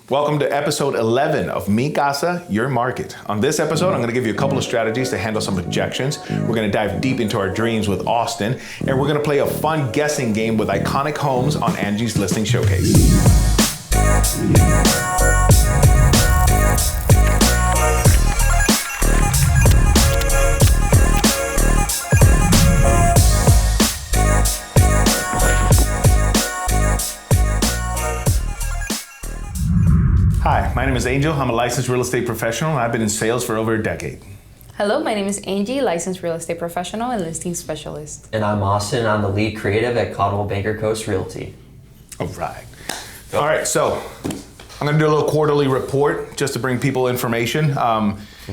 Welcome to episode 11 of Mi Casa Your Market. On this episode, I'm going to give you a couple of strategies to handle some objections. We're going to dive deep into our dreams with Austin, and we're going to play a fun guessing game with iconic homes on Angie's listing showcase. Hi, my name is Angel. I'm a licensed real estate professional, and I've been in sales for over a decade. Hello, my name is Angie, licensed real estate professional and listing specialist. And I'm Austin. I'm the lead creative at Caldwell Banker Coast Realty. All right, so I'm going to do a little quarterly report just to bring people information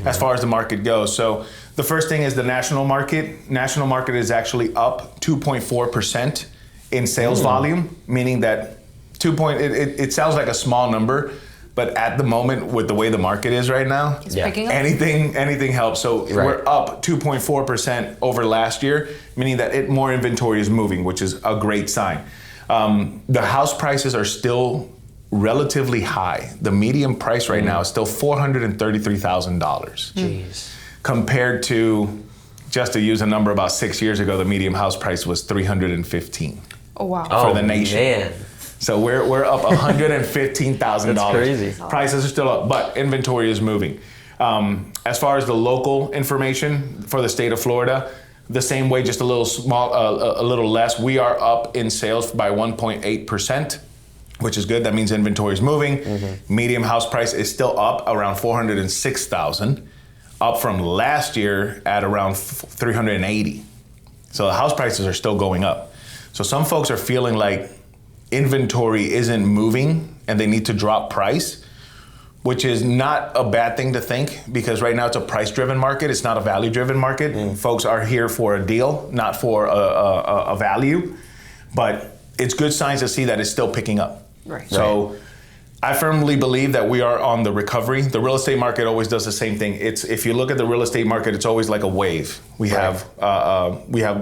as far as the market goes. So the first thing is the national market. National market is actually up 2.4% in sales volume, meaning that it sounds like a small number, but at the moment, with the way the market is right now, Picking up. anything helps. So we're up 2.4% over last year, meaning that more inventory is moving, which is a great sign. The house prices are still relatively high. The median price right now is still $433,000. Jeez. Compared to, just to use a number, about 6 years ago, the median house price was $315,000 Oh, wow. for the nation. Man. So we're up $115,000. That's crazy. Prices are still up, but inventory is moving. As far as the local information for the state of Florida, the same way, just a little less. We are up in sales by 1.8%, which is good. That means inventory is moving. Median house price is still up around $406,000, up from last year at around $380,000. So the house prices are still going up. So some folks are feeling like inventory isn't moving and they need to drop price, which is not a bad thing to think, because right now it's a price-driven market. It's not a value-driven market. Folks are here for a deal, not for a value. But it's good signs to see that it's still picking up. Right. So I firmly believe that we are on the recovery. The real estate market always does the same thing. If you look at the real estate market, it's always like a wave. We have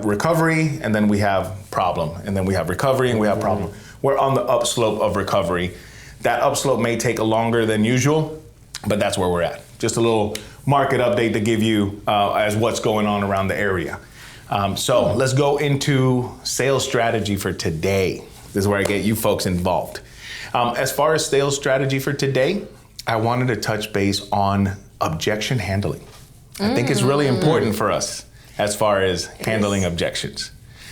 recovery, and then we have problem, and then we have recovery, and we have problem. We're on the upslope of recovery. That upslope may take longer than usual, but that's where we're at. Just a little market update to give you as what's going on around the area. So let's go into sales strategy for today. This is where I get you folks involved. As far as sales strategy for today, I wanted to touch base on objection handling. I think it's really important for us as far as handling objections.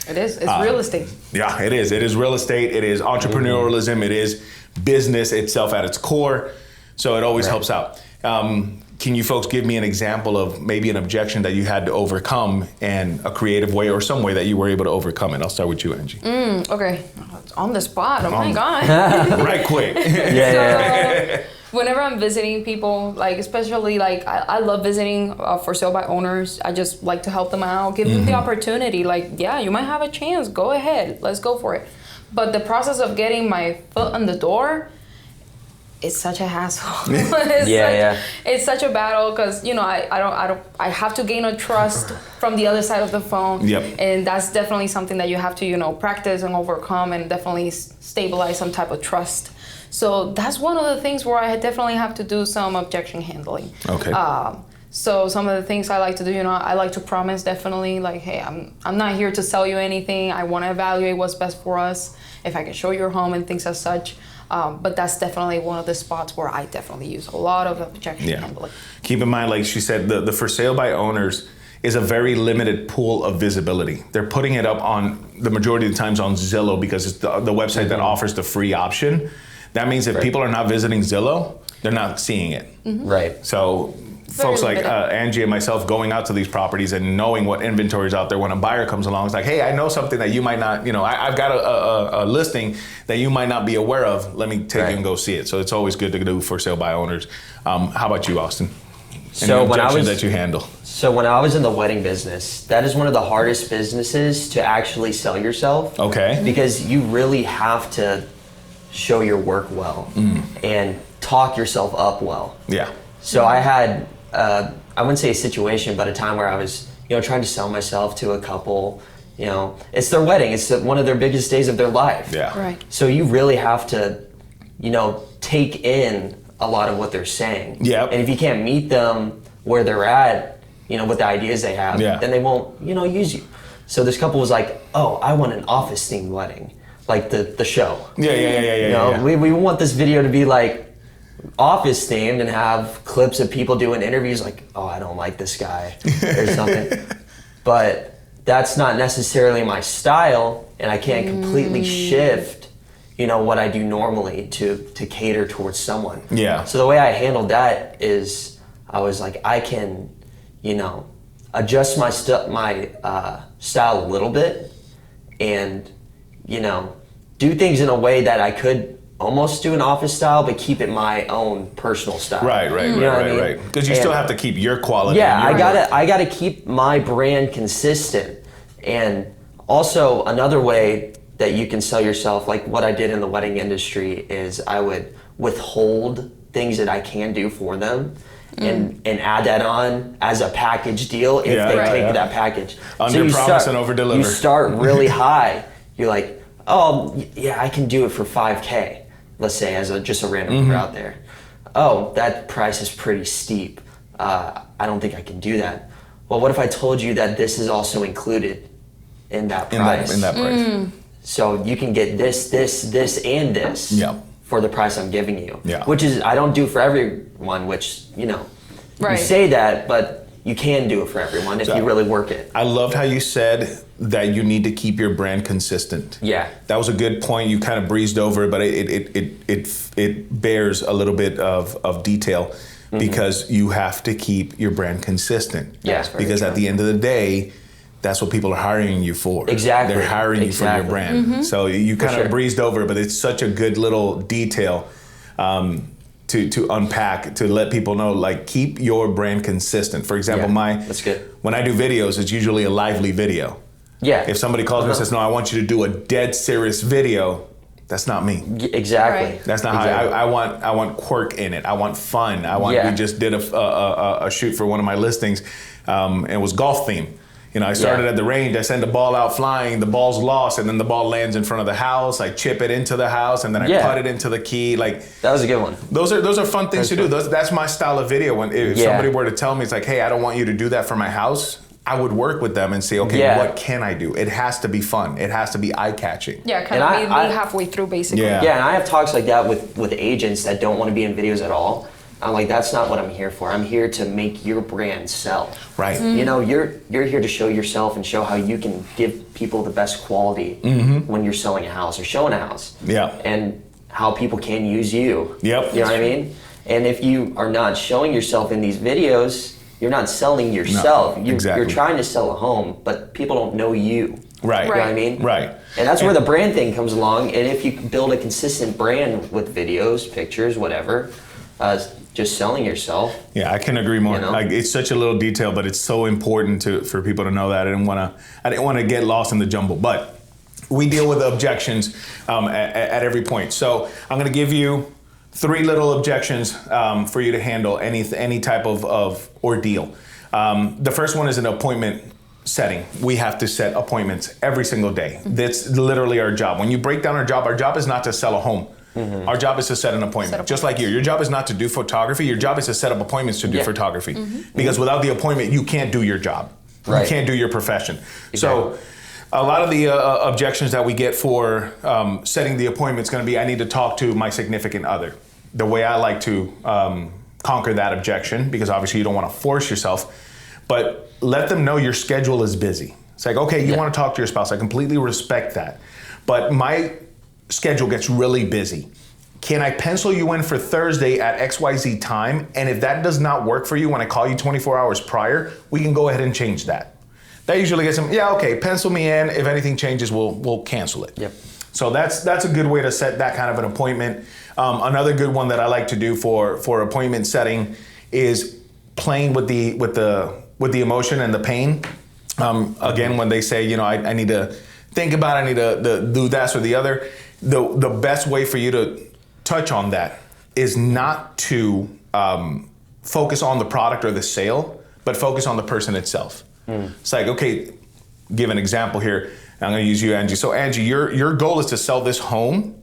It is. It's real estate. Yeah, it is. It is real estate. It is entrepreneurialism. It is business itself at its core. So it always helps out. Can you folks give me an example of maybe an objection that you had to overcome in a creative way or some way that you were able to overcome it? I'll start with you, Angie. Okay. It's on the spot. Oh my God. Right quick. So, whenever I'm visiting people, like especially like I love visiting for sale by owners. I just like to help them out, give them the opportunity. Like, yeah, you might have a chance. Go ahead. Let's go for it. But the process of getting my foot in the door, it's such a hassle. It's such a battle because I have to gain a trust from the other side of the phone. And that's definitely something that you have to practice and overcome, and definitely stabilize some type of trust. So that's one of the things where I definitely have to do some objection handling. Okay. So some of the things I like to do, I like to promise definitely, like, hey, I'm not here to sell you anything. I want to evaluate what's best for us, if I can show your home and things as such. But that's definitely one of the spots where I definitely use a lot of objection handling. Keep in mind, like she said, the for sale by owners is a very limited pool of visibility. They're putting it up on the majority of the times on Zillow because it's the website that offers the free option. That means if people are not visiting Zillow, they're not seeing it. Right. So folks like Angie and myself going out to these properties and knowing what inventory is out there when a buyer comes along, it's like, hey, I know something that you might not, I've got a listing that you might not be aware of. Let me take you and go see it. So it's always good to do for sale by owners. How about you, Austin? So when I was that you handle. So when I was in the wedding business, that is one of the hardest businesses to actually sell yourself. Okay. Because you really have to show your work well and talk yourself up well. Yeah. So I had, I wouldn't say a situation, but a time where I was, trying to sell myself to a couple. It's their wedding. It's one of their biggest days of their life. Yeah. Right. So you really have to, take in a lot of what they're saying. Yep. And if you can't meet them where they're at, with the ideas they have, then they won't, use you. So this couple was like, oh, I want an office themed wedding, like the show. Yeah. We want this video to be like office themed and have clips of people doing interviews like, oh, I don't like this guy or something. But that's not necessarily my style, and I can't completely shift, what I do normally to cater towards someone. Yeah. So the way I handled that is I was like, I can, adjust my style a little bit and, do things in a way that I could almost do an office style, but keep it my own personal style. Right. Because you still have to keep your quality. Yeah, and your I gotta keep my brand consistent. And also another way that you can sell yourself, like what I did in the wedding industry, is I would withhold things that I can do for them and add that on as a package deal if they take that package. Under promise and over deliver. You start really high. You're like, oh yeah, I can do it for $5K. Let's say as just a random number out there. Oh, that price is pretty steep. I don't think I can do that. Well, what if I told you that this is also included in that price? In that price. So you can get this, and this for the price I'm giving you. Yeah. Which is, I don't do for everyone, which, you say that, but you can do it for everyone if you really work it. I loved how you said that you need to keep your brand consistent. Yeah. That was a good point. You kind of breezed over it, but it bears a little bit of detail because you have to keep your brand consistent. Yeah. Because at the end of the day, that's what people are hiring you for. Exactly. They're hiring you for your brand. So you kind of breezed over it, but it's such a good little detail to unpack, to let people know, like, keep your brand consistent. For example, that's good. When I do videos, it's usually a lively video. Yeah. If somebody calls me and says, no, I want you to do a dead serious video, that's not me. Exactly. Right. That's not how I want quirk in it. I want fun. We just did a shoot for one of my listings. It was golf theme. I started at the range, I send the ball out flying, the ball's lost, and then the ball lands in front of the house. I chip it into the house, and then I putt it into the key. Like, that was a good one. Those are fun things to do. That's my style of video. When if somebody were to tell me, it's like, hey, I don't want you to do that for my house, I would work with them and say, okay, what can I do? It has to be fun. It has to be eye-catching. Yeah, kind of be halfway through, basically. Yeah, and I have talks like that with agents that don't want to be in videos at all. I'm like, that's not what I'm here for. I'm here to make your brand sell. Right. You're here to show yourself and show how you can give people the best quality when you're selling a house or showing a house. Yeah. And how people can use you. Yep. You know what I mean? And if you are not showing yourself in these videos, you're not selling yourself. No, exactly. You're trying to sell a home, but people don't know you. Right. You know what I mean? Right. And that's where the brand thing comes along. And if you build a consistent brand with videos, pictures, whatever, just selling yourself. Yeah, I can agree more. Like, it's such a little detail, but it's so important for people to know that. I didn't want to get lost in the jumble. But we deal with objections at every point. So I'm going to give you 3 little objections for you to handle any type of ordeal. The first one is an appointment setting. We have to set appointments every single day. That's literally our job. When you break down our job is not to sell a home. Our job is to set an appointment. Just like you. Your job is not to do photography. Your job is to set up appointments to do photography. Because without the appointment, you can't do your job. Right. You can't do your profession. Exactly. So a lot of the objections that we get for setting the appointment is going to be, I need to talk to my significant other. The way I like to conquer that objection, because obviously you don't want to force yourself, but let them know your schedule is busy. It's like, okay, you want to talk to your spouse. I completely respect that. But my schedule gets really busy. Can I pencil you in for Thursday at XYZ time? And if that does not work for you when I call you 24 hours prior, we can go ahead and change that. That usually gets them, okay, pencil me in. If anything changes, we'll cancel it. Yep. So that's a good way to set that kind of an appointment. Another good one that I like to do for appointment setting is playing with the emotion and the pain. Again, when they say, I need to think about it, I need to do this or the other, the best way for you to touch on that is not to focus on the product or the sale, but focus on the person itself. It's like, okay, give an example here. I'm going to use you, Angie. So Angie, your goal is to sell this home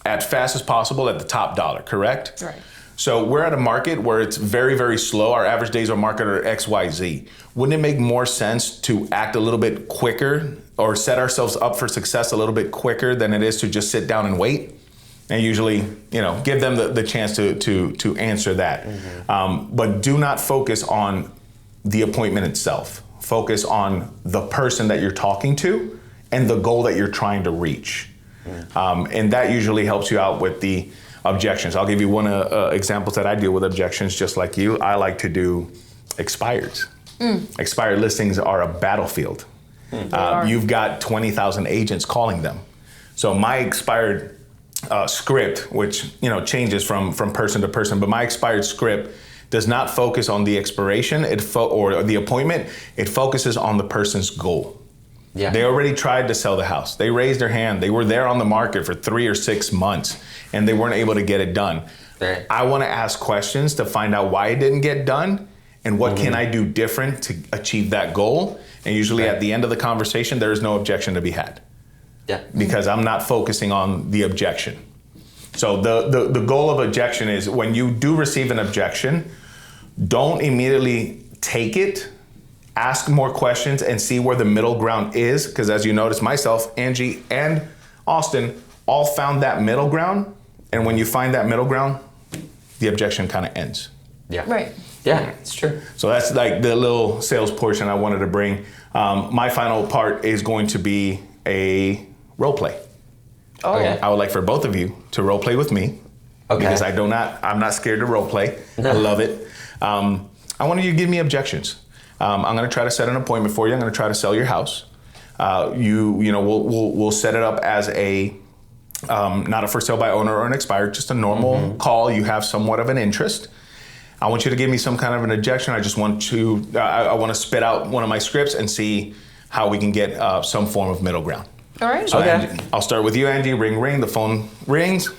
at fast as possible at the top dollar, correct? Right. So we're at a market where it's very, very slow. Our average days on market are XYZ. Wouldn't it make more sense to act a little bit quicker or set ourselves up for success a little bit quicker than it is to just sit down and wait? And usually, give them the chance to answer that. But do not focus on the appointment itself. Focus on the person that you're talking to and the goal that you're trying to reach. And that usually helps you out with the objections. I'll give you one examples that I deal with objections just like you. I like to do expireds. Expired listings are a battlefield. You've got 20,000 agents calling them. So my expired script, which changes from person to person, but my expired script does not focus on the expiration or the appointment. It focuses on the person's goal. Yeah. They already tried to sell the house. They raised their hand. They were there on the market for 3 or 6 months, and they weren't able to get it done. Right. I want to ask questions to find out why it didn't get done and what can I do different to achieve that goal. And usually at the end of the conversation, there is no objection to be had. Yeah. Because I'm not focusing on the objection. So the goal of objection is when you do receive an objection, don't immediately take it. Ask more questions and see where the middle ground is. Because as you notice, myself, Angie, and Austin all found that middle ground. And when you find that middle ground, the objection kind of ends. Yeah. Right. Yeah, it's true. So that's like the little sales portion I wanted to bring. My final part is going to be a role play. Oh. Okay. I would like for both of you to role play with me. Okay. Because I'm not scared to role play. I love it. I want you to give me objections. I'm going to try to set an appointment for you. I'm going to try to sell your house. We'll set it up as a not a for sale by owner or an expired, just a normal call. You have somewhat of an interest. I want you to give me some kind of an objection. I just want to I want to spit out one of my scripts and see how we can get some form of middle ground. All right. So Okay. Angie, I'll start with you, Angie. Ring, ring. The phone rings.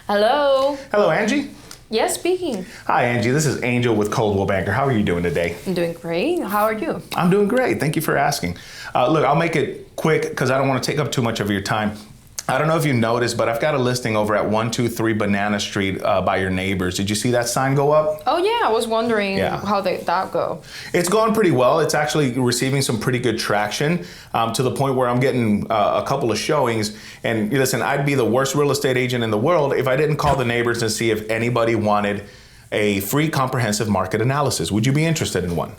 Hello. Hello, Angie. Yes, speaking. Hi, Angie. This is Angel with Coldwell Banker. How are you doing today? I'm doing great. How are you? I'm doing great. Thank you for asking. Look, I'll make it quick because I don't want to take up too much of your time. I don't know if you noticed, but I've got a listing over at 123 Banana Street by your neighbors. Did you see that sign go up? Oh, yeah. I was wondering how that go. It's going pretty well. It's actually receiving some pretty good traction to the point where I'm getting a couple of showings. And listen, I'd be the worst real estate agent in the world if I didn't call the neighbors and see if anybody wanted a free comprehensive market analysis. Would you be interested in one?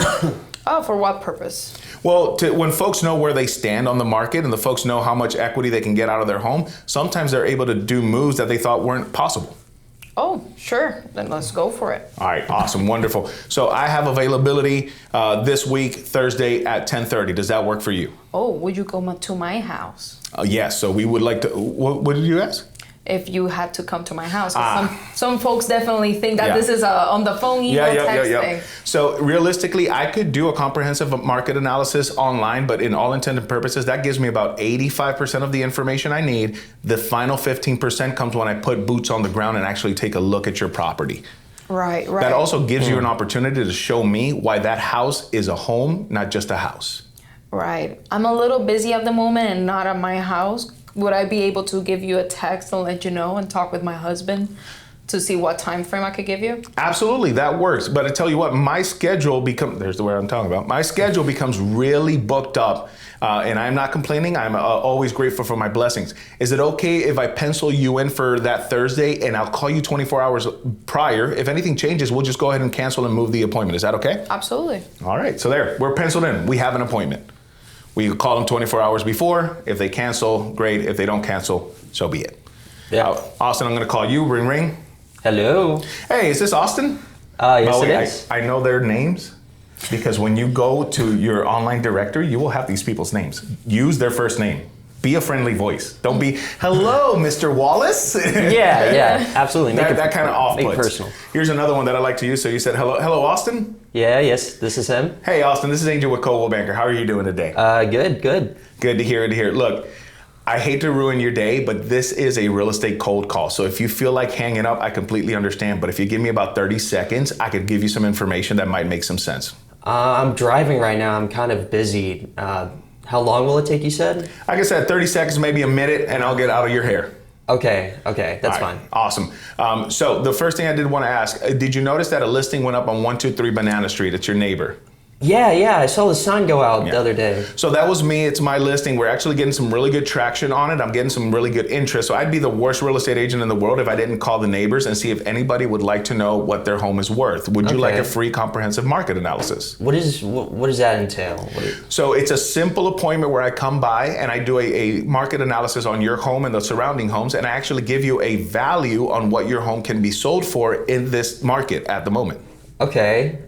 Oh, for what purpose? Well, when folks know where they stand on the market and the folks know how much equity they can get out of their home, sometimes they're able to do moves that they thought weren't possible. Oh, sure. Then let's go for it. All right, awesome, wonderful. So I have availability this week, Thursday at 10:30. Does that work for you? Oh, would you come to my house? Yes, so we would like to, what did you ask? If you had to come to my house. Some folks definitely think that this is on the phone, email, texting. So realistically, I could do a comprehensive market analysis online, but in all intents and purposes, that gives me about 85% of the information I need. The final 15% comes when I put boots on the ground and actually take a look at your property. Right. That also gives you an opportunity to show me why that house is a home, not just a house. Right. I'm a little busy at the moment and not at my house. Would I be able to give you a text and let you know and talk with my husband to see what time frame I could give you? Absolutely, that works. But I tell you what, my schedule there's the word I'm talking about. My schedule becomes really booked up, and I'm not complaining. I'm always grateful for my blessings. Is it okay if I pencil you in for that Thursday and I'll call you 24 hours prior? If anything changes, we'll just go ahead and cancel and move the appointment. Is that okay? Absolutely. All right, so there, we're penciled in. We have an appointment. We call them 24 hours before. If they cancel, great. If they don't cancel, so be it. Yeah. Austin, I'm going to call you. Ring, ring. Hello. Hey, is this Austin? Yes, it is. I know their names because when you go to your online directory, you will have these people's names. Use their first name. Be a friendly voice. Don't be, hello, Mr. Wallace. Yeah, absolutely. That kind of off-puts. Make it personal. Here's another one that I like to use. So you said, hello, Austin? Yes, this is him. Hey, Austin, this is Angel with Coldwell Banker. How are you doing today? Good. Good to hear. Look, I hate to ruin your day, but this is a real estate cold call. So if you feel like hanging up, I completely understand. But if you give me about 30 seconds, I could give you some information that might make some sense. I'm driving right now. I'm kind of busy. How long will it take, you said? Like I said, 30 seconds, maybe a minute, and I'll get out of your hair. Okay, that's All right, fine. Awesome. So the first thing I did want to ask, did you notice that a listing went up on 123 Banana Street? It's your neighbor. Yeah, I saw the sun go out Yeah. the other day. So that was me. It's my listing. We're actually getting some really good traction on it. I'm getting some really good interest. So I'd be the worst real estate agent in the world if I didn't call the neighbors and see if anybody would like to know what their home is worth. Would you like Okay. a free comprehensive market analysis? What does that entail? So it's a simple appointment where I come by and I do a market analysis on your home and the surrounding homes, and I actually give you a value on what your home can be sold for in this market at the moment. Okay.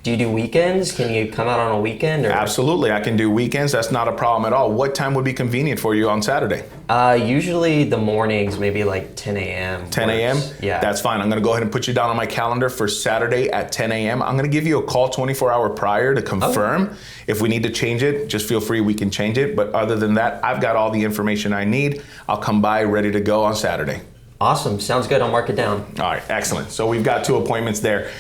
Do you do weekends? Can you come out on a weekend? Or? Absolutely. I can do weekends. That's not a problem at all. What time would be convenient for you on Saturday? Usually the mornings, maybe like 10 a.m. 10 a.m.? Yeah. That's fine. I'm going to go ahead and put you down on my calendar for Saturday at 10 a.m. I'm going to give you a call 24 hours prior to confirm. Okay. If we need to change it, just feel free. We can change it. But other than that, I've got all the information I need. I'll come by ready to go on Saturday. Awesome. Sounds good. I'll mark it down. All right. Excellent. So we've got 2 appointments there.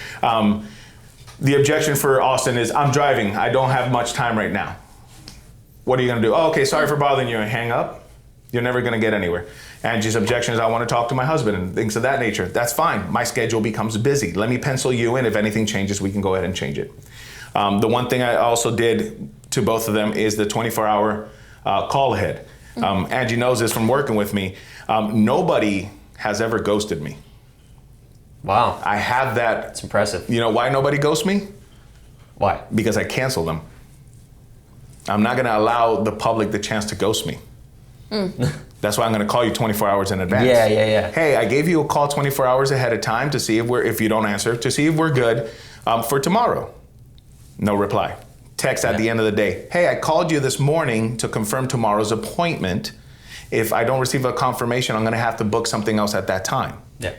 The objection for Austin is, I'm driving. I don't have much time right now. What are you going to do? Oh, okay. Sorry for bothering you. And hang up. You're never going to get anywhere. Angie's objection is, I want to talk to my husband and things of that nature. That's fine. My schedule becomes busy. Let me pencil you in. If anything changes, we can go ahead and change it. The one thing I also did to both of them is the 24-hour call ahead. Angie knows this from working with me. Nobody has ever ghosted me. Wow. I have that. That's impressive. You know why nobody ghosts me? Why? Because I cancel them. I'm not going to allow the public the chance to ghost me. That's why I'm going to call you 24 hours in advance. Yeah. Hey, I gave you a call 24 hours ahead of time to see if you don't answer, to see if we're good for tomorrow. No reply. Text at the end of the day. Hey, I called you this morning to confirm tomorrow's appointment. If I don't receive a confirmation, I'm going to have to book something else at that time. Yeah.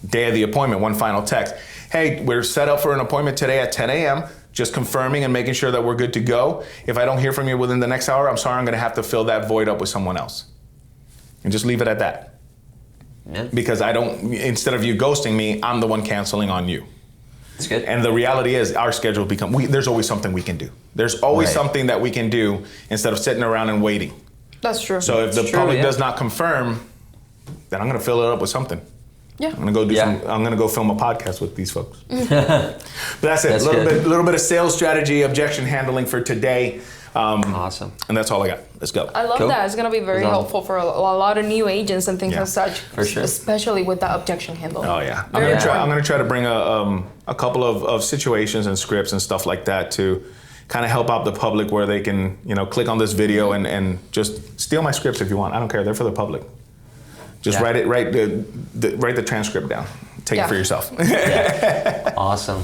Day of the appointment, one final text. Hey, we're set up for an appointment today at 10 a.m. Just confirming and making sure that we're good to go. If I don't hear from you within the next hour, I'm sorry, I'm going to have to fill that void up with someone else. And just leave it at that. Yeah. Because instead of you ghosting me, I'm the one canceling on you. That's good. And the reality is our schedule there's always something we can do. There's always something that we can do instead of sitting around and waiting. That's true. So if the public does not confirm, then I'm going to fill it up with something. Yeah. I'm gonna go film a podcast with these folks. But that's it. A little bit of sales strategy, objection handling for today. Awesome. And that's all I got. Let's go. I love that. It's gonna be very helpful for a lot of new agents and things as such. For sure. Especially with the objection handling. Oh yeah. I'm gonna try to bring a couple of situations and scripts and stuff like that to kind of help out the public where they can click on this video and just steal my scripts if you want. I don't care. They're for the public. Just write the transcript down. Take it for yourself. Awesome.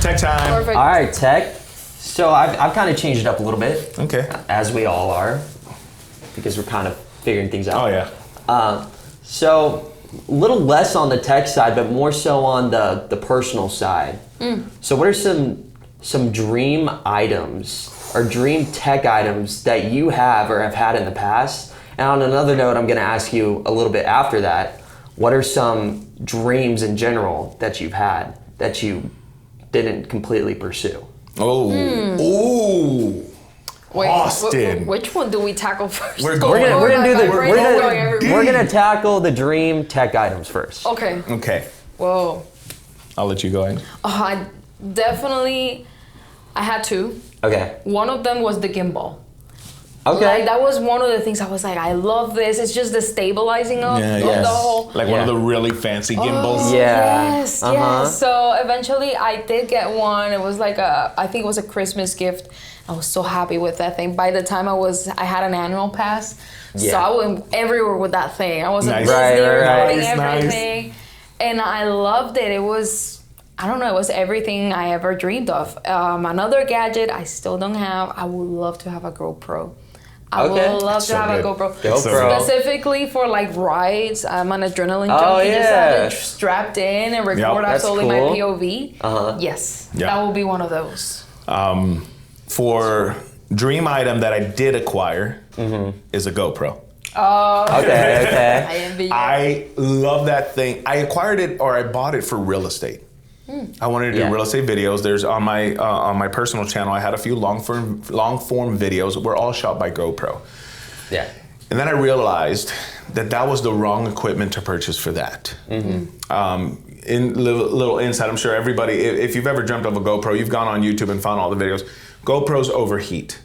Tech time. Perfect. All right, tech. So I've kind of changed it up a little bit. Okay. As we all are, because we're kind of figuring things out. Oh yeah. So a little less on the tech side, but more so on the personal side. So what are some dream items or dream tech items that you have or have had in the past? And on another note, I'm going to ask you a little bit after that, what are some dreams in general that you've had that you didn't completely pursue? Ooh. Wait, Austin. which one do we tackle first? We're gonna tackle the dream tech items first. Okay. Okay. Whoa. I'll let you go ahead. I had 2. Okay. One of them was the gimbal. Okay. Like, that was one of the things I was like, I love this. It's just the stabilizing of the whole. Like one of the really fancy gimbals. Yes. So eventually I did get one. It was like I think it was a Christmas gift. I was so happy with that thing. By the time I had an annual pass. So I went everywhere with that thing. I was at Disney recording everything. And I loved it. It was, I don't know, it was everything I ever dreamed of. Another gadget I still don't have. I would love to have a GoPro. I would love to have a GoPro. Specifically for like rides. I'm an adrenaline junkie. Just have it strapped in and record absolutely my POV. Yes, that will be one of those. For dream item that I did acquire is a GoPro. Oh, okay. I envy you. I love that thing. I acquired it or I bought it for real estate. I wanted to do real estate videos. There's on my personal channel, I had a few long form videos. We're all shot by GoPro. Yeah. And then I realized that was the wrong equipment to purchase for that. In little insight, I'm sure everybody, if you've ever dreamt of a GoPro, you've gone on YouTube and found all the videos. GoPros overheat.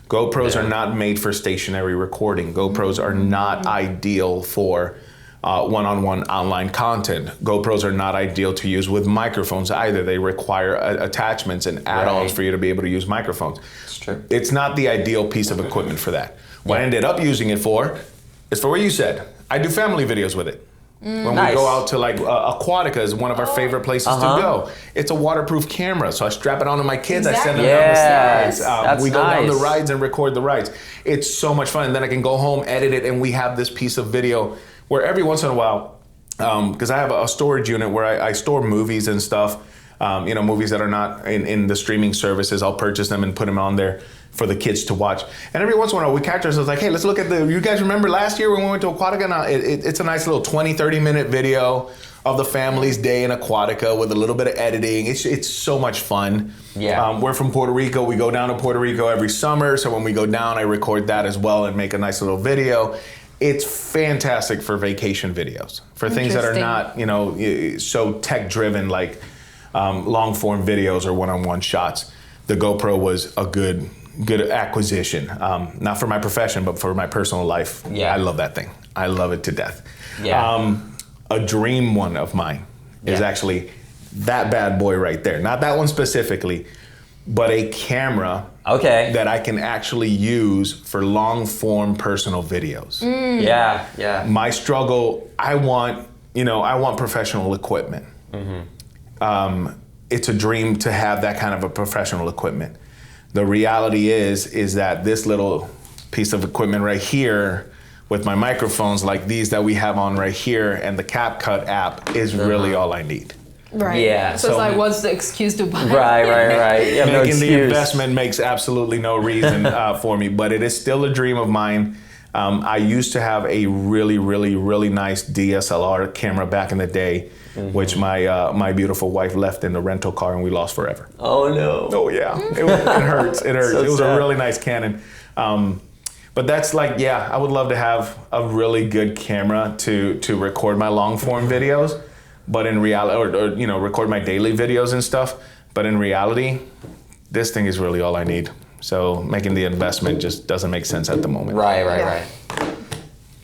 GoPros are not made for stationary recording. GoPros are not ideal for one-on-one online content. GoPros are not ideal to use with microphones either. They require attachments and add-ons for you to be able to use microphones. It's true. It's not the ideal piece of equipment for that. What I ended up using it for is for what you said. I do family videos with it. When we go out to like Aquatica is one of our favorite places to go. It's a waterproof camera, so I strap it onto my kids. I send them down the slides. We go down the rides and record the rides. It's so much fun, and then I can go home, edit it, and we have this piece of video where every once in a while, because I have a storage unit where I store movies and stuff, movies that are not in the streaming services. I'll purchase them and put them on there for the kids to watch. And every once in a while we catch ourselves like, hey, let's look at you guys remember last year when we went to Aquatica? Now, it's a nice little 20, 30 minute video of the family's day in Aquatica with a little bit of editing. It's so much fun. Yeah. We're from Puerto Rico. We go down to Puerto Rico every summer. So when we go down, I record that as well and make a nice little video. It's fantastic for vacation videos, for things that are not, so tech driven like long form videos or one-on-one shots. The GoPro was a good acquisition. Not for my profession, but for my personal life. Yeah. I love that thing. I love it to death. Yeah. A dream one of mine is actually that bad boy right there. Not that one specifically, but a camera that I can actually use for long form personal videos. Yeah. My struggle, I want professional equipment. It's a dream to have that kind of a professional equipment. The reality is that this little piece of equipment right here with my microphones like these that we have on right here and the CapCut app is really all I need. Right. Yeah. So it's like, what's the excuse to buy? Right. Yeah, Making the investment makes absolutely no reason for me, but it is still a dream of mine. I used to have a really, really, really nice DSLR camera back in the day, which my beautiful wife left in the rental car and we lost forever. Oh no. Oh yeah, it hurts. It hurts. So it was a really nice Canon. But that's like, I would love to have a really good camera to record my long form videos, but in reality, or record my daily videos and stuff. But in reality, this thing is really all I need. So making the investment just doesn't make sense at the moment. Right.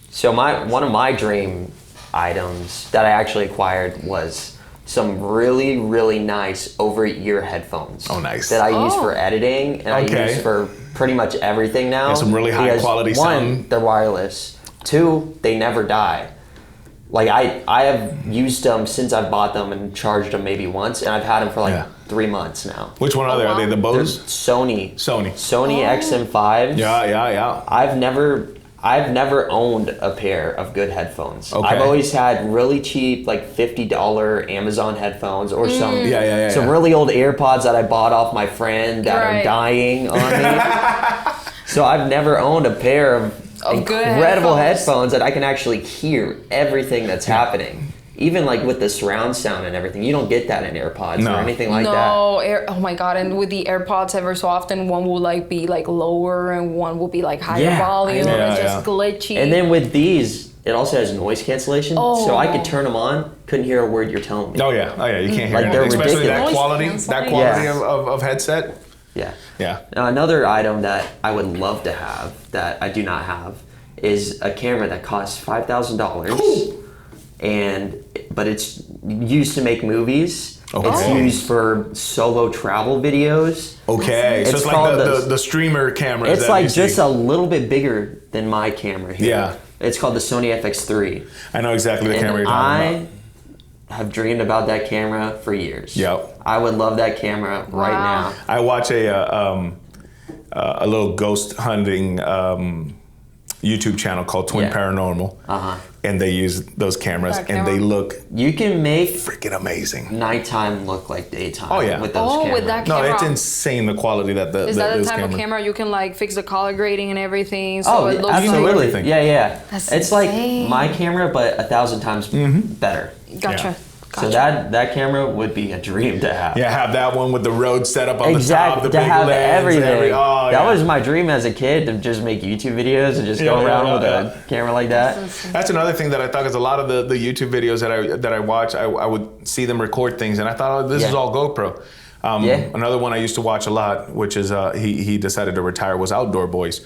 So one of my dream items that I actually acquired was some really, really nice over-ear headphones. Oh, nice. That I use for editing and I use for pretty much everything now. Some really high quality sound. One, they're wireless. Two, they never die. Like I have used them since I've bought them and charged them maybe once, and I've had them for like 3 months now. Which one are they? Are they the Bose? Sony XM5s. Yeah. I've never owned a pair of good headphones. Okay. I've always had really cheap, like $50 Amazon headphones or some really old AirPods that I bought off my friend that are dying on me. So I've never owned a pair of incredible headphones that I can actually hear everything that's happening. Even like with the surround sound and everything, you don't get that in AirPods or anything like that. Oh my God! And with the AirPods, ever so often, one will like be like lower and one will be like higher volume. It's just glitchy. And then with these, it also has noise cancellation, so I could turn them on, couldn't hear a word you're telling me. Oh yeah, you can't hear like anything. Especially ridiculous. that quality of headset. Yeah. Now, another item that I would love to have that I do not have is a camera that costs $5,000. But it's used to make movies. Okay. It's used for solo travel videos. Okay, so it's like the streamer camera. It's like just a little bit bigger than my camera here. Yeah. It's called the Sony FX3. I know exactly the camera you're talking about. I have dreamed about that camera for years. Yep. I would love that camera right now. I watch a little ghost hunting YouTube channel called Twin Paranormal. And they use those cameras and they look you can make freaking amazing. Nighttime look like daytime with those cameras. With that camera. No, it's insane the quality that is that the type of camera you can like fix the color grading and everything so it looks absolutely. Like Yeah. That's it's insane. like my camera but 1,000 times better. Gotcha. So that camera would be a dream to have. Yeah, have that one with the road set up on the top, Exactly, the to big have lens, everything. oh, That yeah. was my dream as a kid, to just make YouTube videos and just go around with a camera like that. That's another thing that I thought, because a lot of the YouTube videos that I watch, I would see them record things, and I thought, oh, this is all GoPro. Another one I used to watch a lot, which is he decided to retire, was Outdoor Boys.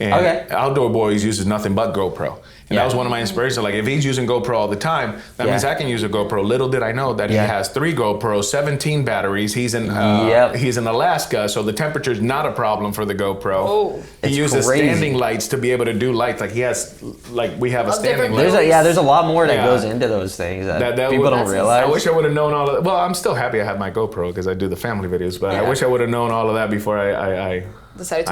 And Outdoor Boys uses nothing but GoPro. And that was one of my inspirations. Like, if he's using GoPro all the time, that means I can use a GoPro. Little did I know that he has 3 GoPros, 17 batteries. He's in Alaska, so the temperature's not a problem for the GoPro. Oh, he uses standing lights to be able to do lights. Like, he has, like, we have a standing light. There's a lot more that goes into those things that people don't realize. I wish I would have known all of that. Well, I'm still happy I have my GoPro because I do the family videos, but I wish I would have known all of that before I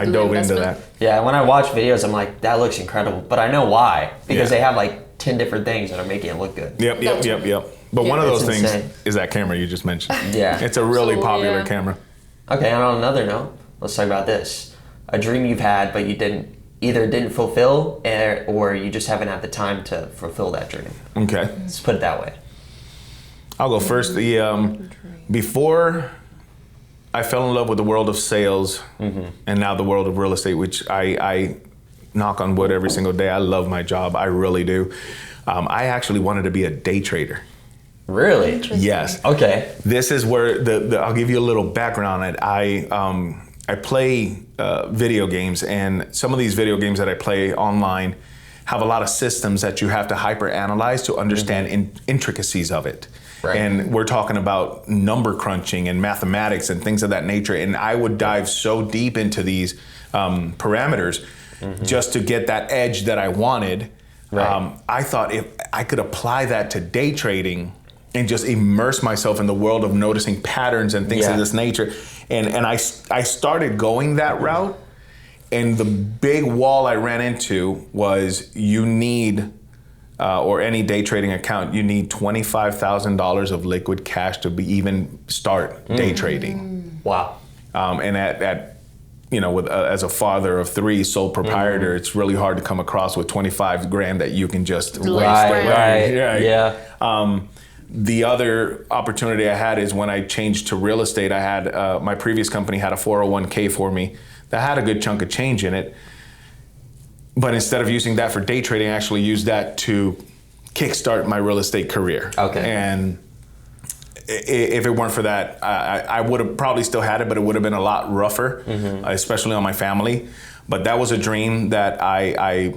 dove into that. Yeah, when I watch videos, I'm like, that looks incredible. But I know why. Because they have like 10 different things that are making it look good. Yep. But one of those things insane. is that camera you just mentioned. Yeah. It's a really popular camera. Okay, and on another note, let's talk about this. A dream you've had, but you didn't fulfill, or you just haven't had the time to fulfill that dream. Okay. Let's put it that way. I'll go first. Before I fell in love with the world of sales and now the world of real estate, which I knock on wood every single day. I love my job. I really do. I actually wanted to be a day trader. Really? Yes. Okay. This is where I'll give you a little background on it. I play video games, and some of these video games that I play online have a lot of systems that you have to hyper analyze to understand intricacies of it. Right. And we're talking about number crunching and mathematics and things of that nature. And I would dive so deep into these parameters just to get that edge that I wanted. Right. I thought if I could apply that to day trading and just immerse myself in the world of noticing patterns and things of this nature. And I started going that route. And the big wall I ran into was you need, or any day trading account, you need $25,000 of liquid cash to even start day trading. Wow. And as a father of 3, sole proprietor, it's really hard to come across with 25 grand that you can just waste away. Yeah. The other opportunity I had is when I changed to real estate. I had my previous company had a 401k for me that had a good chunk of change in it. But instead of using that for day trading, I actually used that to kickstart my real estate career. Okay. And if it weren't for that, I would have probably still had it, but it would have been a lot rougher, especially on my family. But that was a dream that I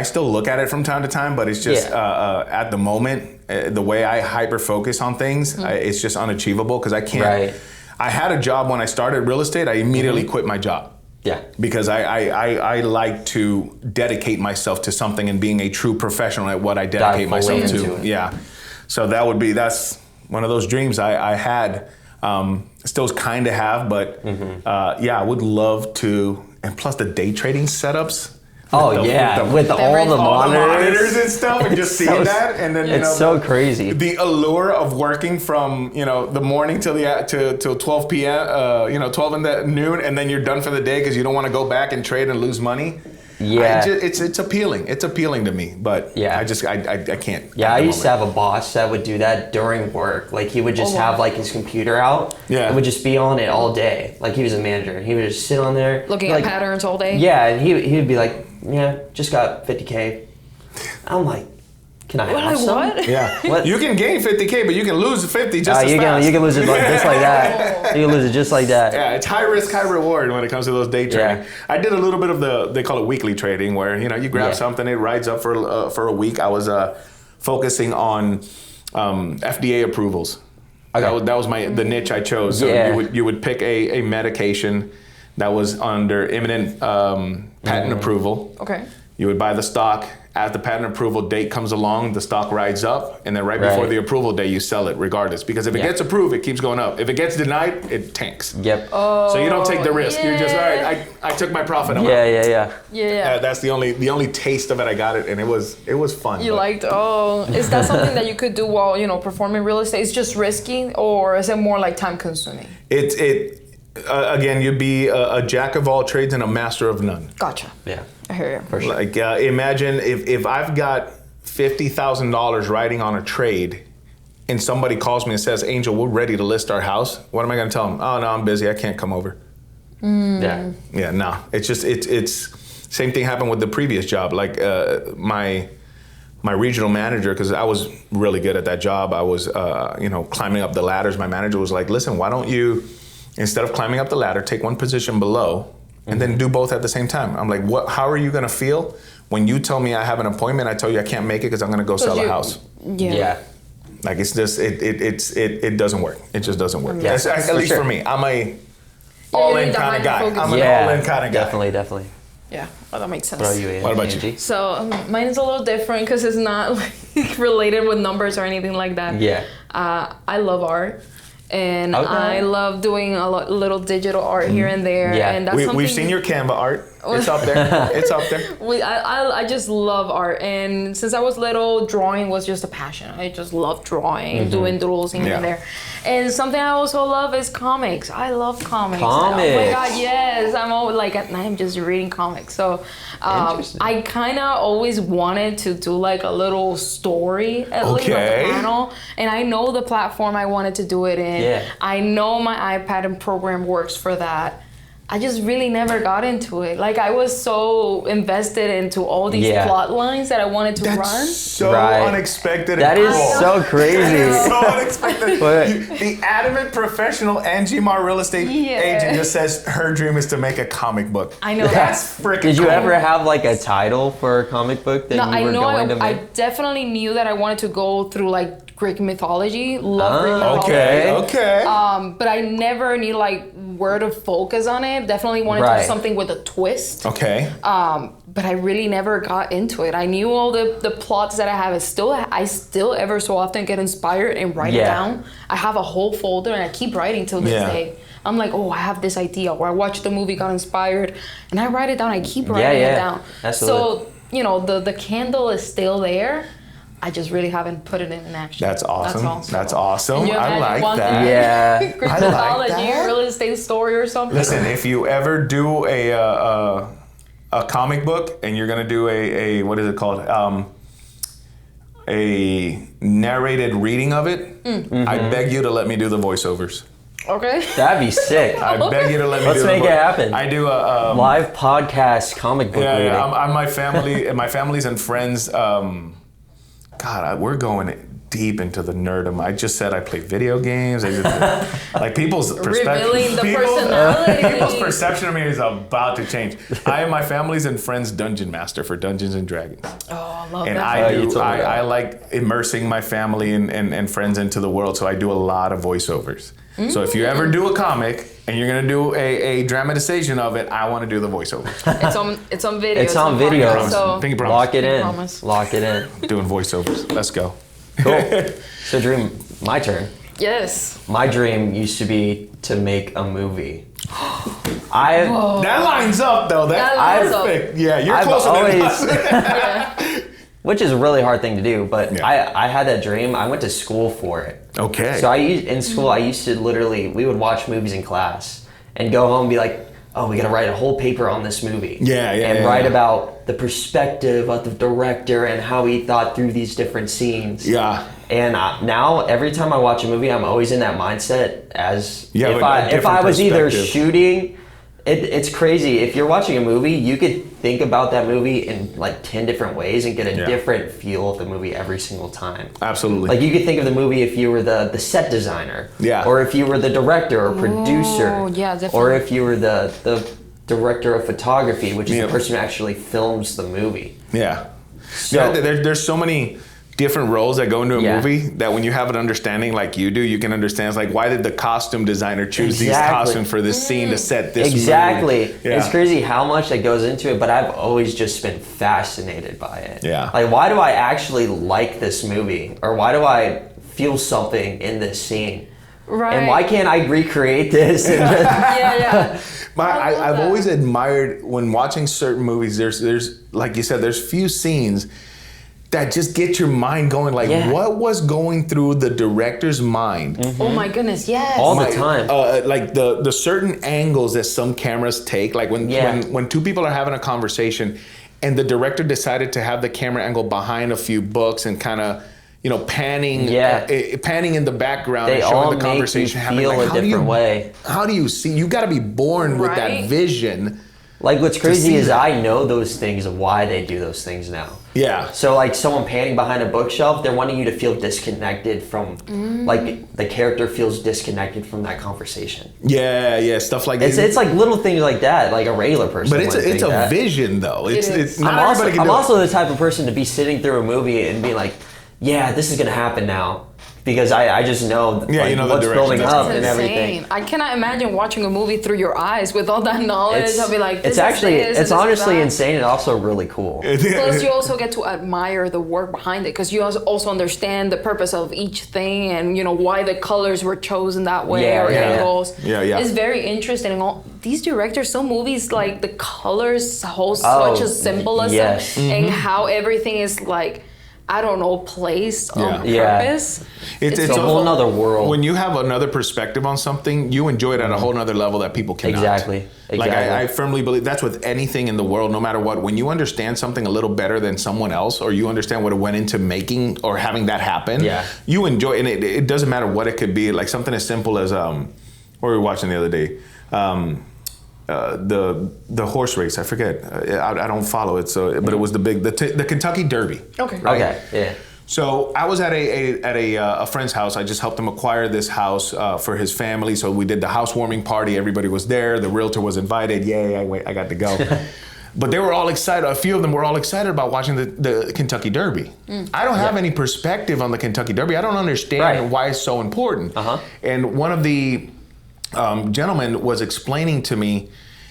still look at it from time to time, but it's just at the moment, the way I hyper focus on things, it's just unachievable because I can't. Right. I had a job when I started real estate. I immediately quit my job. Yeah. Because I like to dedicate myself to something and being a true professional at what I dedicate myself to. Yeah. So that's one of those dreams I had, still kind of have, but I would love to. And plus the day trading setups. With all the monitors and stuff, and just seeing that, and then it's so crazy. The allure of working from the morning till 12 p.m. 12 in the noon, and then you're done for the day because you don't want to go back and trade and lose money. Yeah, it's appealing. It's appealing to me, but I can't. Yeah, I used to have a boss that would do that during work. Like he would just have like his computer out. Yeah, and would just be on it all day. Like he was a manager, and he would just sit on there looking at patterns all day. Yeah, and he would be like, "Yeah, just got 50K." I'm like, "Can I have some?" What? Yeah, what? You can gain 50K, but you can lose 50 just as fast. You can lose it just like that. You can lose it just like that. Yeah, it's high risk, high reward when it comes to those day trading. Yeah. I did a little bit of they call it weekly trading, where you grab something, it rides up for a week. I was focusing on FDA approvals. Okay. That was the niche I chose. So you would pick a medication that was under imminent patent approval. Okay. You would buy the stock. As the patent approval date comes along, the stock rides up, and then right before the approval day, you sell it regardless. Because if it gets approved, it keeps going up. If it gets denied, it tanks. Yep. Oh, so you don't take the risk. You're just, all right, I took my profit. I'm out. Yeah. That's the only taste of it. I got it, and it was fun. Is that something that you could do while performing real estate? It's just risky, or is it more like time consuming? Again, you'd be a jack of all trades and a master of none. Gotcha. Yeah. I hear you. For sure. Like imagine if I've got $50,000 riding on a trade, and somebody calls me and says, Angel, we're ready to list our house, what am I going to tell them? Oh, no, I'm busy. I can't come over. Yeah. Yeah, no. It's just, it's same thing happened with the previous job. Like my regional manager, because I was really good at that job. I was, climbing up the ladders. My manager was like, listen, why don't you, instead of climbing up the ladder, take one position below and then do both at the same time. I'm like, how are you going to feel when you tell me I have an appointment, I tell you I can't make it because I'm going to go sell a house? Yeah. Like, it's just, it doesn't work. It just doesn't work. Yeah, At least for me. I'm a all-in kind of guy. I'm an all-in kind of guy. Definitely. Yeah, well, that makes sense. What about you, What about Angie? you? So mine is a little different because it's not like related with numbers or anything like that. Yeah. I love art, and Okay. I love doing little digital art here and there. Yeah. And that's We've something seen your Canva art. It's up there. It's up there. I just love art, and since I was little, drawing was just a passion. I just love drawing, doing doodles here and there. And something I also love is comics. I love comics. Oh my god, yes! I'm always like at night I'm just reading comics. So I kind of always wanted to do like a little story at least on the panel, and I know the platform I wanted to do it in. Yeah. I know my iPad and program works for that. I just really never got into it. Like, I was so invested into all these plot lines that I wanted to run. So unexpected. That and is cool. so crazy. That is so unexpected. The adamant professional Angie Mar real estate agent just says her dream is to make a comic book. I know. That's freaking Did you cool. ever have like a title for a comic book that you were going to make? I definitely knew that I wanted to go through like Greek mythology. Love Greek mythology. Okay. But I never knew like where to focus on it. Definitely wanted to do something with a twist. Okay. But I really never got into it. I knew all the plots that I have. I still ever so often get inspired and write it down. I have a whole folder and I keep writing till this day. I'm like, oh, I have this idea, or I watched the movie, got inspired, and I write it down. I keep writing it down. Absolutely. So, the candle is still there. I just really haven't put it in action. That's awesome. That's awesome. Can you I imagine like that. Yeah. Greek mythology, real estate story or something. Listen, if you ever do a comic book and you're gonna do a what is it called? A narrated reading of it, I beg you to let me do the voiceovers. Okay. That'd be sick. I beg you to let me Let's do make the it happen. I do a live podcast comic book reading. I'm my family, my family's and friends. We're going deep into the nerdom. I just said I play video games. Like people's perspective. Revealing the personality. People's perception of me is about to change. I am my family's and friends dungeon master for Dungeons and Dragons. Oh, I love And that. I like immersing my family and friends into the world, so I do a lot of voiceovers. So if you ever do a comic and you're gonna do a dramatization of it, I want to do the voiceover. It's on video. It's on video. So Lock it in. promise. Lock it in. Doing voiceovers. Let's go. Cool. So Dream, my turn. yes. My dream used to be to make a movie. That lines up though. That's That lines perfect. Yeah, you're I've closer than us. Yeah. which is a really hard thing to do, but Yeah. I had that dream. I went to school for it. Okay. So in school, I used to we would watch movies in class and go home and be like, oh, we gotta write a whole paper on this movie. And write about the perspective of the director and how he thought through these different scenes. Yeah. And now every time I watch a movie, I'm always in that mindset as if but I was either perspective. shooting. It's crazy. If you're watching a movie, you could think about that movie in like 10 different ways and get a different feel of the movie every single time. Absolutely. Like you could think of the movie if you were the set designer. Yeah. Or if you were the director or producer. Oh, yeah, definitely. Or if you were the director of photography, which is Yeah. the person who actually films the movie. Yeah. So- Yeah, there's so many different roles that go into a Yeah. movie that when you have an understanding like you do, you can understand it's like, why did the costume designer choose these Exactly. costumes for this scene to set this Exactly. mood? Yeah. It's crazy how much that goes into it, but I've always just been fascinated by it. Yeah. Like, why do I actually like this movie? Or why do I feel something in this scene? Right. And why can't I recreate this? And just, Yeah. I've always admired when watching certain movies, there's like you said, there's few scenes that just get your mind going. Like, what was going through the director's mind? Oh my goodness, yes. All the time. Like the certain angles that some cameras take. Like when two people are having a conversation, and the director decided to have the camera angle behind a few books and kind of, panning, Yeah. panning in the background They and all showing the make you conversation happening. feel a different way. How do you see? You got to be born with that Right? vision. Like what's see crazy is that. I know those things of why they do those things now. Yeah. So like someone panning behind a bookshelf, they're wanting you to feel disconnected from, like the character feels disconnected from that conversation. Yeah, stuff like It's like little things like that, like a regular person. but it's wouldn't it's think a that. vision though. It's is. not I'm everybody can do also it. the type of person to be sitting through a movie and be like, yeah, this is gonna happen now. Because I just know, Yeah, you know the what's direction building that's up going. and It's everything. insane. I cannot imagine watching a movie through your eyes with all that knowledge. I'll be like, this It's honestly that. insane and also really cool. Plus, you also get to admire the work behind it because you also understand the purpose of each thing and why the colors were chosen that way Yeah, or yeah. angles. Yeah. It's very interesting. And all these directors, some movies like the colors hold Oh, such a symbolism yes. and how everything is like, I don't know, placed on Yeah. purpose. It's It's a whole nother world. When you have another perspective on something, you enjoy it at a whole nother level that people cannot. Exactly. Like I firmly believe that's with anything in the world, no matter what. When you understand something a little better than someone else, or you understand what it went into making or having that happen, Yeah. you enjoy it. And it doesn't matter what it could be. Like something as simple as what were we watching the other day? The horse race. I forget. I don't follow it. So, but it was the Kentucky Derby. Okay. Right? Okay, yeah. So I was at a friend's house. I just helped him acquire this house for his family. So we did the housewarming party. Everybody was there. The realtor was invited. Yay! I got to go. But they were all excited. A few of them were all excited about watching the Kentucky Derby. I don't have any perspective on the Kentucky Derby. I don't understand why it's so important. And one of the gentlemen was explaining to me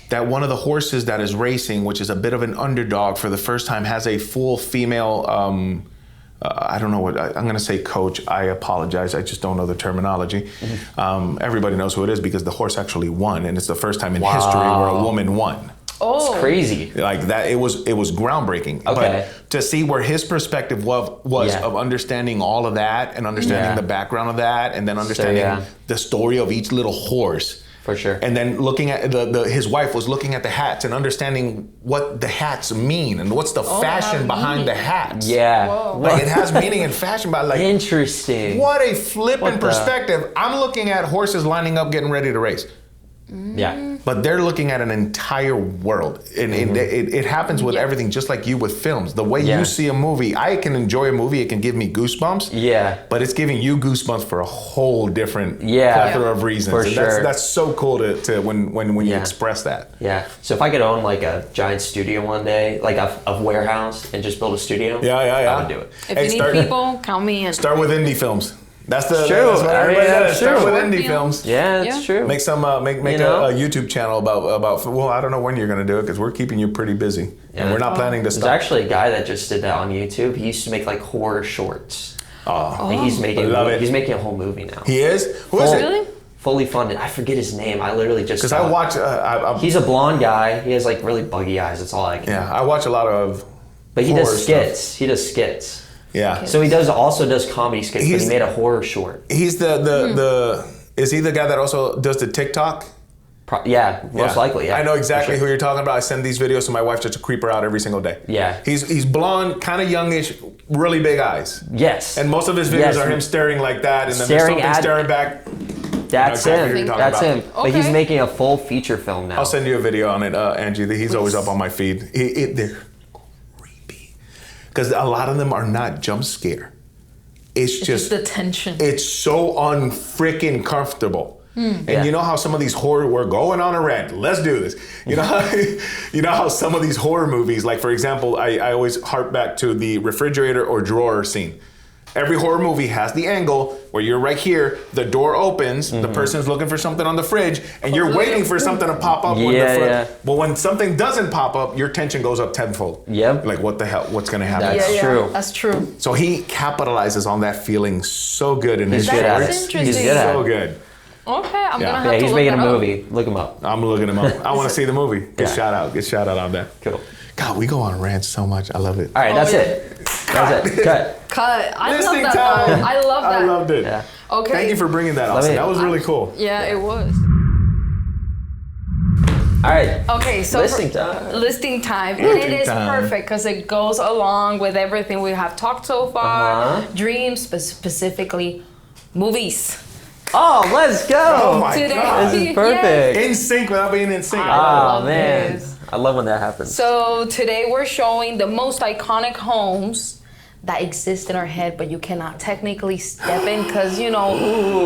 that one of the horses that is racing, which is a bit of an underdog for the first time, has a full female, I don't know what, I'm going to say coach. I apologize. I just don't know the terminology. Everybody knows who it is because the horse actually won. And it's the first time in history where a woman won. Oh, It's crazy. Like that, it was groundbreaking. Okay. But to see where his perspective was of understanding all of that and understanding the background of that, and then understanding the story of each little horse. For sure. And then looking at his wife was looking at the hats and understanding what the hats mean and what's the fashion behind the hats. Yeah. Whoa. Like it has meaning and fashion, but like Interesting. what a flipping What the- perspective. I'm looking at horses lining up, getting ready to race. Yeah. But they're looking at an entire world. And it happens with everything, just like you with films. The way you see a movie, I can enjoy a movie, it can give me goosebumps. Yeah. But it's giving you goosebumps for a whole different plethora of reasons. For and sure. that's so cool to when you express that. Yeah. So if I could own like a giant studio one day, like a warehouse, and just build a studio, I would do it. if you need people, count me in. Start with indie films. That's what True. everybody does. That's Start true. with indie Short films. Yeah, that's true. Make some make You know? a YouTube channel about well, I don't know when you're going to do it because we're keeping you pretty busy and Yeah. we're not planning to There's stop. actually a guy that just did that on YouTube. He used to make like horror shorts. And he's making Love it. he's making a whole movie now. He is? Who is it? Really? Fully funded. I forget his name. I literally just Because saw I it. watch He's a blonde guy. He has like really buggy eyes. That's all I can. I watch a lot of But he horror does stuff. skits. He does skits. Yeah. So he also does comedy skits, but He's- he made a horror short. He's the is he the guy that also does the TikTok? Most likely. Yeah. I know exactly For who sure. you're talking about. I send these videos to my wife just to creep her out every single day. Yeah. He's blonde, kind of youngish, really big eyes. Yes. And most of his videos Yes. are him staring like that, and then Staring there's something at- staring back. That's exactly who him. you're talking That's about. him. But he's Okay. making a full feature film now. I'll send you a video on it, Angie. He's always up on my feed. They're creepy because a lot of them are not jump scare. It's just the tension. It's so unfreaking comfortable. And Yeah. you know how some of these horror, we're going on a rant. Let's do this. You know, you know how some of these horror movies, like for example, I always harp back to the refrigerator or drawer scene. Every horror movie has the angle where you're right here, the door opens, the person's looking for something on the fridge, and you're waiting for something to pop up. Yeah. But when something doesn't pop up, your tension goes up tenfold. Yep. Like what the hell? What's gonna happen? That's true. That's true. So he capitalizes on that feeling so good in his He's good at shorts. it. He's good at So it. good. Okay, I'm gonna have Yeah, to he's look making a that up. movie. Look him up. I'm looking him up. I want to see the movie. Good Yeah. shout out. Good shout out on that. Cool. God, we go on rants so much. I love it. All right, that's yeah. it. That's it. Cut. Cut. I love Listening that. time. Though. I love that. I loved it. Yeah. Okay. Thank you for bringing that, Austin. me- That was really cool. Yeah, it was. All right. Okay, so Listing time. Listing time. And it is time. perfect because it goes along with everything we have talked so far. Uh-huh. Dreams, specifically movies. Oh, let's go. Oh my Today, God. This is perfect. In sync without being in sync. I Oh love man, this. I love when that happens. So today we're showing the most iconic homes that exist in our head, but you cannot technically step in because, you know,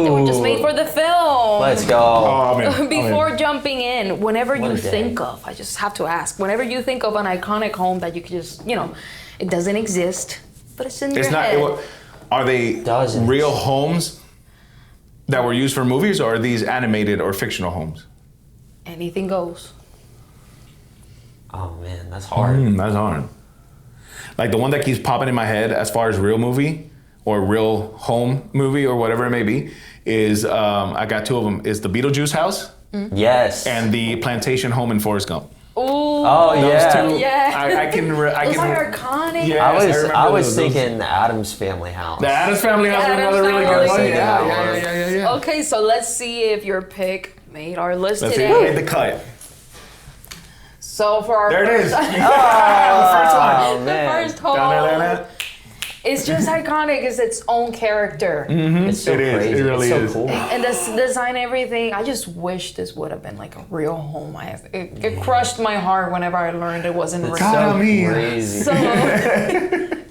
they were just made for the film. Let's go. Oh, man. Before jumping in, whenever What you a day. think of, I just have to ask, whenever you think of an iconic home that you could just, you know, it doesn't exist, but it's in It's your not. head. Are they Dozens. real homes that were used for movies, or are these animated or fictional homes? Anything goes. Oh man, that's hard. That's hard. Like the one that keeps popping in my head as far as real movie or real home movie or whatever it may be is I got two of them. Is the Beetlejuice house Yes. and the plantation home in Forrest Gump. Ooh. Oh yeah. Two, Yeah. I can. I Those can. are iconic. Yeah. I Yes, remember was those. thinking the Adams Family house. The Addams Family house is Addams another really good one. Family. Yeah. Okay, so let's see if your pick made our list Let's see today. who made the cut. So for our There it is. first, The first one. Oh the man. first home, Da-da-da-da. it's just iconic. It's its own character. It's so It is. crazy. It really it's so is. cool. And this design, everything. I just wish this would have been like a real home. It crushed my heart whenever I learned it wasn't real. It's God, so me. crazy. So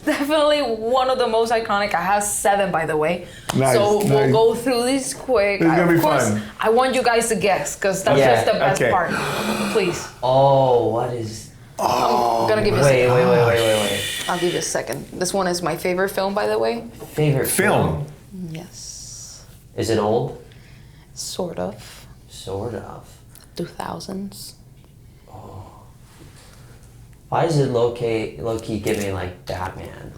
definitely one of the most iconic. I have 7, by the way. Nice, So we'll nice. go through these quick. This is gonna Of be course, fun. I want you guys to guess because that's Yeah, just the best okay. part. Please, Oh, what is? I'm gonna give you a Wait, second. wait. I'll give you a second. This one is my favorite film, by the way. Favorite Film. Yes, Is it old? sort of. Sort of. 2000s. Why does it low key give me like Batman?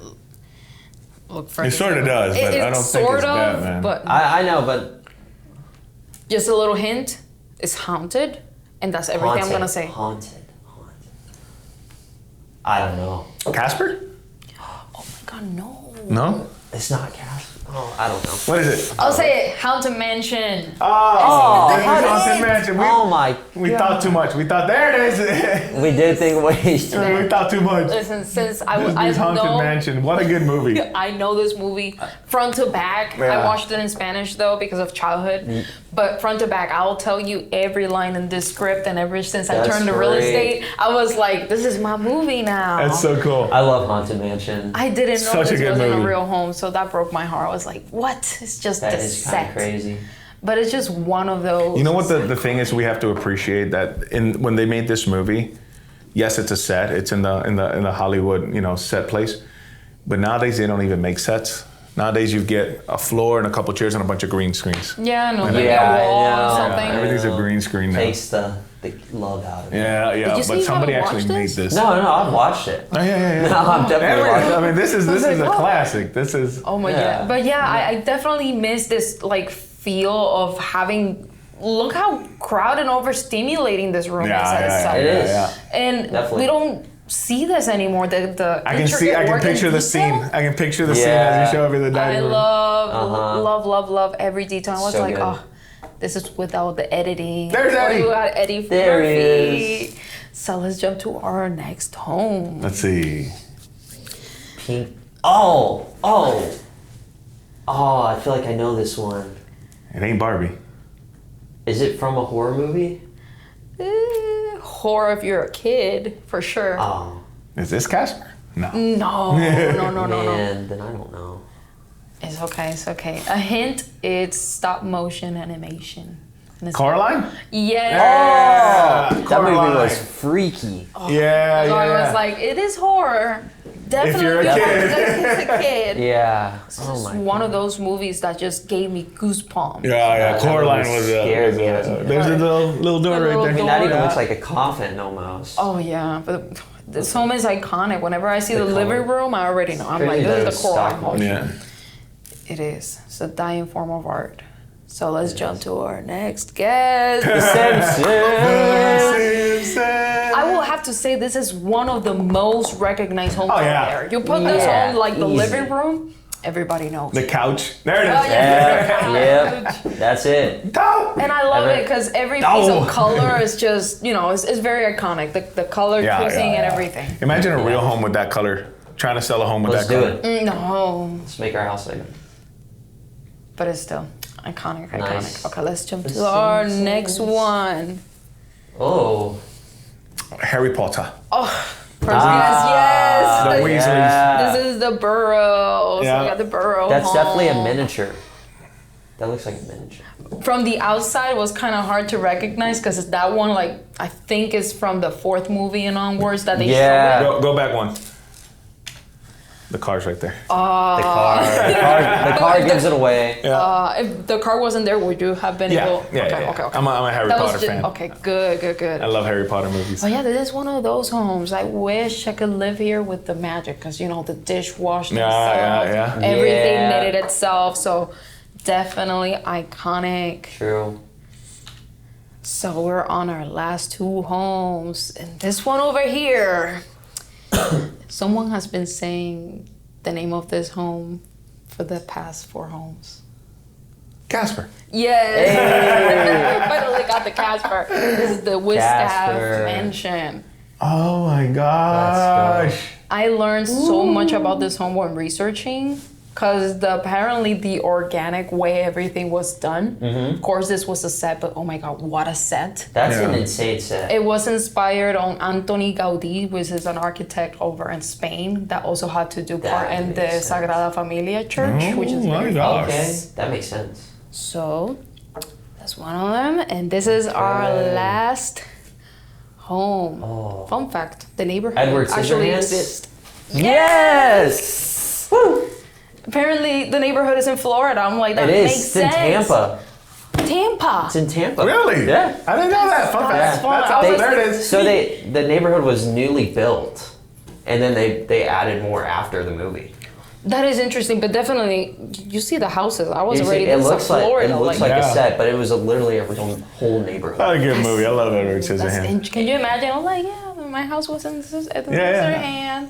Look for It sort of does, but I don't think sort it's of, Batman. but I know, but just a little hint. It's haunted, and that's everything haunted. I'm gonna say. Haunted. I don't know. Casper? Oh my god, no. No. It's not Casper. Oh, I don't know. What is it? I'll say it. Haunted Mansion. Oh, Oh, this is how Haunted did- Mansion. Oh my! We thought too much. We thought there it is. We did think way too much. We thought too much. Listen, since This I is Haunted know Mansion. What a good movie. I know this movie front to back. Yeah. I watched it in Spanish though because of childhood. But front to back, I'll tell you every line in this script. And ever since I That's turned to real great. estate, I was like, this is my movie now. That's so cool. I love Haunted Mansion. I didn't know Such a this good wasn't movie. a real home, so that broke my heart. I was like, what? It's just That the is kind set. of crazy. But it's just one of those. You know what the thing is? We have to appreciate that when they made this movie. Yes, it's a set. It's in the Hollywood set place. But nowadays they don't even make sets. Nowadays you get a floor and a couple chairs and a bunch of green screens. Yeah, no, maybe Yeah, a wall I or know. something. Yeah, Everything's a green screen now. Takes the love out of it. Yeah, you say but you somebody haven't actually watched made this? this. No, I've watched it. Oh, yeah. No, I'm definitely watching I mean, this is like, a oh. classic. This is. Oh my Yeah. god. But yeah, I definitely miss this like feel of having. Look how crowded and overstimulating this room is. at itself. It is. And Definitely. we don't see this anymore. The I can see. I can picture the scene. I can picture the scene as you show up in the I dining room. love every detail. I was So like, good. oh, this is without the editing. There's Or Eddie. you got Eddie There he Murphy. So let's jump to our next home. Let's see. Pink. Oh. I feel like I know this one. It ain't Barbie. Is it from a horror movie? Horror if you're a kid, for sure. Oh. Is this Casper? No. No. Man, then I don't know. It's okay, it's okay. A hint, it's stop motion animation. And it's- Coraline? Yeah. That movie Coraline. was freaky. Yeah, So I yeah. was like, it is horror. Definitely you're a kid. it's a kid. Yeah. It's Oh just my one of those movies that just gave me goosebumps. Yeah. That Coraline movie was scared me as a kid. there's a little door The right little there. I mean, that even Yeah. looks like a coffin almost. Oh yeah, but this home is iconic. Whenever I see The the color. living room, I already know. I'm like, Crazy that this it is the was Coraline stop home. motion. Yeah. It is. It's a dying form of art. So let's jump to our next guest. I will have to say this is one of the most recognized homes Oh, out yeah. there. You put this Yeah, on like the easy. living room, everybody knows. The couch. There it is. Oh, yeah. Yep. That's it. Go. And I love it because every piece Oh. of color is just, it's very iconic. The color choosing and everything. Imagine a real home with that color. Trying to sell a home with Let's that do color. it. No, Let's make our house like that. but it's still iconic. Nice. Okay, let's jump This to our is- next one. Oh. Harry Potter. Yes. The This- Weasleys. This is the Burrows. Yeah. We got the Burrow. That's definitely a home. miniature. That looks like a miniature. From the outside, it was kind of hard to recognize because that one, like, I think is from the fourth movie and onwards that they Yeah. showed it. Go back one. The car's right there. The car gives it away. If the car wasn't there, would you have been able? Okay. I'm a Harry That Potter was just, fan. okay, good. I love Harry Potter movies. Oh yeah, this is one of those homes. I wish I could live here with the magic, because the dishwasher, Yeah. everything Yeah. knitted itself. So definitely iconic. True. So we're on our last two homes, and this one over here. Someone has been saying the name of this home for the past 4 homes. Casper. Yes. Finally got the Casper. This is the Wistaff Casper. Mansion. Oh my Let's gosh. I learned so much about this home when researching, because apparently the organic way everything was done. Of course, this was a set, but oh my god, what a set! That's Yeah. an insane set. It was inspired on Antoni Gaudí, which is an architect over in Spain that also had to do part in the makes sense. Sagrada Familia Church, which is Oh my very gosh. Okay, famous. that makes sense. So that's one of them, and this is our Okay. last home. Oh. Fun fact: the neighborhood Edward actually Scissorhands? exists. Yes! Woo! Apparently, the neighborhood is in Florida. I'm like, that It makes is. It's sense. in Tampa. Tampa. It's in Tampa. Really? Yeah. I didn't know that. Fun That's fact. fun. That's I awesome. was- There it is. So the neighborhood was newly built, and then they added more after the movie. That is interesting, but definitely, you see the houses. I was You see, already. it This looks is like Florida. it looks like Yeah. a set, but it was literally a whole neighborhood. What a good movie. I love Edward That's Scissorhands. Can you imagine? I'm like, yeah, my house was in the Yeah. hand.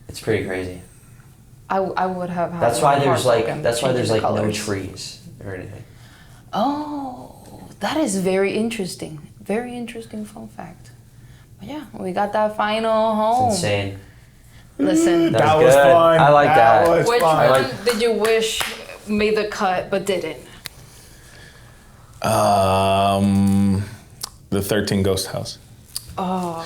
It's pretty crazy. I would have had. That's my why there's heart like broken that's why there's changing like the no colors. trees or anything. Oh, that is very interesting. Very interesting fun fact. But yeah, we got that final home. It's insane. Listen, That was was good. fun. I like that. was which fun. one did you wish made the cut but didn't? The 13 Ghost House. Oh,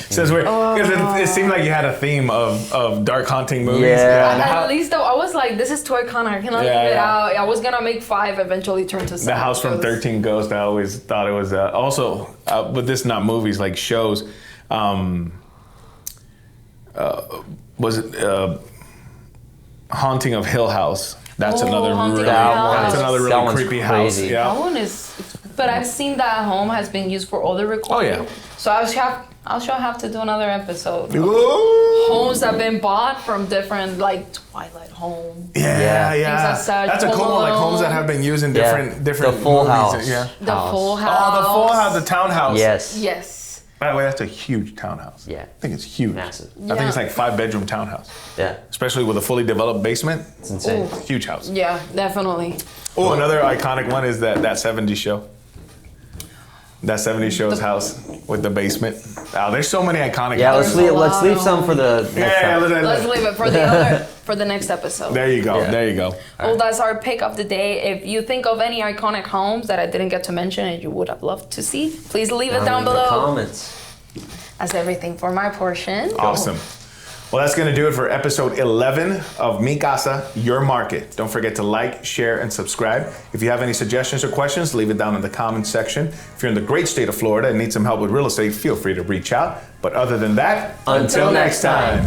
Since we're, because it seemed like you had a theme of dark haunting movies. Yeah. the, at least though, I was like, this is too iconic. I cannot leave it Yeah. out. I was gonna make 5, eventually turn to 7. the house from 13 Ghosts. I always thought it was also, but this not movies, like shows. Was it Haunting of Hill House? That's Oh, another Haunting really, of Hill House. that's another That really one's creepy crazy. house. Yeah. That one is, but I've seen that home has been used for other recordings. Oh, yeah. So I'll sure have to do another episode. Ooh. Homes that have been bought from different, like Twilight Home. Yeah, Yeah. yeah. Things outside, That's a cool one. Like homes that Home. have been used in Yeah. different The Full movies. House. Yeah. The House. Full House. Oh, the Full House, the townhouse. Yes. Yes. By the way, that's a huge townhouse. Yeah. I think it's huge. Massive. I think it's like 5-bedroom townhouse, Yeah. especially with a fully developed basement. It's insane. Ooh. Huge house. Yeah, definitely. Oh, another iconic one is that 70s show. That 70s show's house with the basement. Oh, there's so many iconic Yeah. houses. Let's leave some for the next Yeah, time. Let's leave it for the other for the next episode. there you go. Yeah. There you go. Well, that's our pick of the day. If you think of any iconic homes that I didn't get to mention and you would have loved to see, please leave it down in the below. comments. That's everything for my portion. Awesome. Well, that's going to do it for episode 11 of Mi Casa Your Market. Don't forget to like, share, and subscribe. If you have any suggestions or questions, leave it down in the comments section. If you're in the great state of Florida and need some help with real estate, feel free to reach out. But other than that, Until next time.